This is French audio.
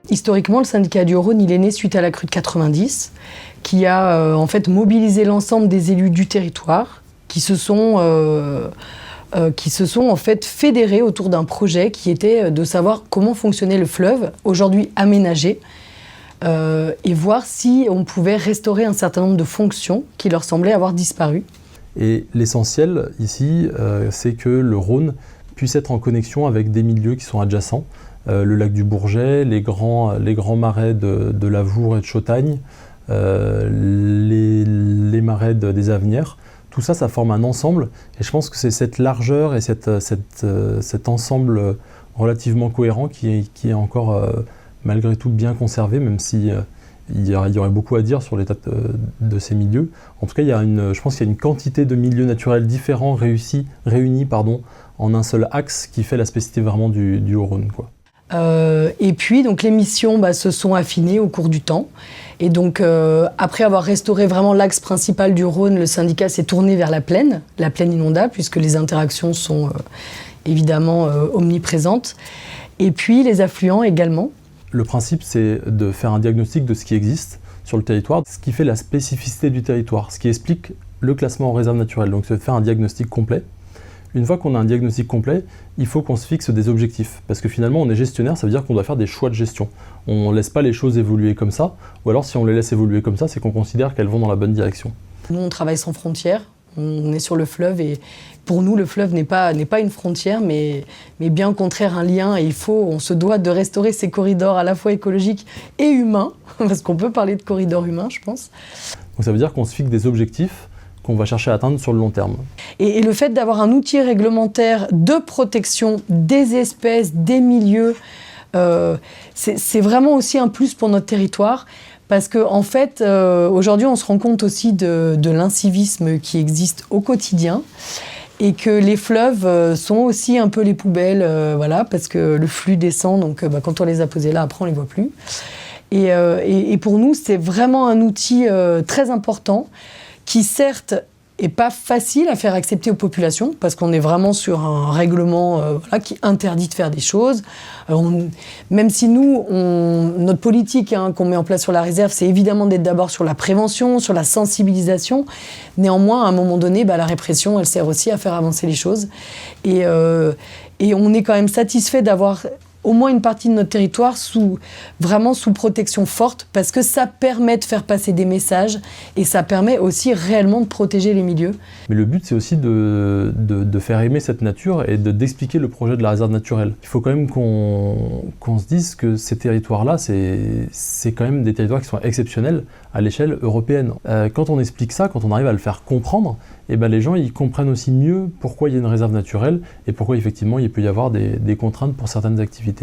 Historiquement, le syndicat du Rhône, il est né suite à la crue de 90, qui a en fait mobilisé l'ensemble des élus du territoire, qui se sont en fait fédérés autour d'un projet qui était de savoir comment fonctionnait le fleuve, aujourd'hui aménagé, et voir si on pouvait restaurer un certain nombre de fonctions qui leur semblaient avoir disparu. Et l'essentiel ici, c'est que le Rhône puisse être en connexion avec des milieux qui sont adjacents. Le lac du Bourget, les grands marais de Lavour et de Chautagne, les marais des Avenières. Tout ça, ça forme un ensemble. Et je pense que c'est cette largeur et cet ensemble relativement cohérent qui est encore malgré tout bien conservé, même si il y aurait beaucoup à dire sur l'état de ces milieux. En tout cas, je pense qu'il y a une quantité de milieux naturels différents réunis en un seul axe qui fait la spécificité vraiment du Haut-Rhône, quoi. Et puis donc les missions se sont affinées au cours du temps. Et donc après avoir restauré vraiment l'axe principal du Rhône, le syndicat s'est tourné vers la plaine inondable, puisque les interactions sont évidemment omniprésentes. Et puis les affluents également. Le principe, c'est de faire un diagnostic de ce qui existe sur le territoire, ce qui fait la spécificité du territoire, ce qui explique le classement en réserve naturelle. Donc c'est de faire un diagnostic complet. Une fois qu'on a un diagnostic complet, il faut qu'on se fixe des objectifs. Parce que finalement, on est gestionnaire, ça veut dire qu'on doit faire des choix de gestion. On ne laisse pas les choses évoluer comme ça, ou alors si on les laisse évoluer comme ça, c'est qu'on considère qu'elles vont dans la bonne direction. Nous, on travaille sans frontières, on est sur le fleuve, et pour nous, le fleuve n'est pas une frontière, mais bien au contraire un lien, et on se doit de restaurer ces corridors à la fois écologiques et humains, parce qu'on peut parler de corridors humains, je pense. Donc ça veut dire qu'on se fixe des objectifs qu'on va chercher à atteindre sur le long terme. Et le fait d'avoir un outil réglementaire de protection des espèces, des milieux, c'est vraiment aussi un plus pour notre territoire, parce qu'en fait, aujourd'hui, on se rend compte aussi de l'incivisme qui existe au quotidien, et que les fleuves sont aussi un peu les poubelles, parce que le flux descend, donc quand on les a posés là, après on les voit plus. Et pour nous, c'est vraiment un outil très important, qui certes n'est pas facile à faire accepter aux populations, parce qu'on est vraiment sur un règlement qui interdit de faire des choses. Même si notre politique qu'on met en place sur la réserve, c'est évidemment d'être d'abord sur la prévention, sur la sensibilisation. Néanmoins, à un moment donné, la répression, elle sert aussi à faire avancer les choses. Et on est quand même satisfait d'avoir au moins une partie de notre territoire vraiment sous protection forte, parce que ça permet de faire passer des messages et ça permet aussi réellement de protéger les milieux. Mais le but, c'est aussi de faire aimer cette nature et d'expliquer le projet de la réserve naturelle. Il faut quand même qu'on se dise que ces territoires-là, c'est quand même des territoires qui sont exceptionnels à l'échelle européenne. Quand on explique ça, quand on arrive à le faire comprendre, les gens ils comprennent aussi mieux pourquoi il y a une réserve naturelle et pourquoi effectivement il peut y avoir des contraintes pour certaines activités.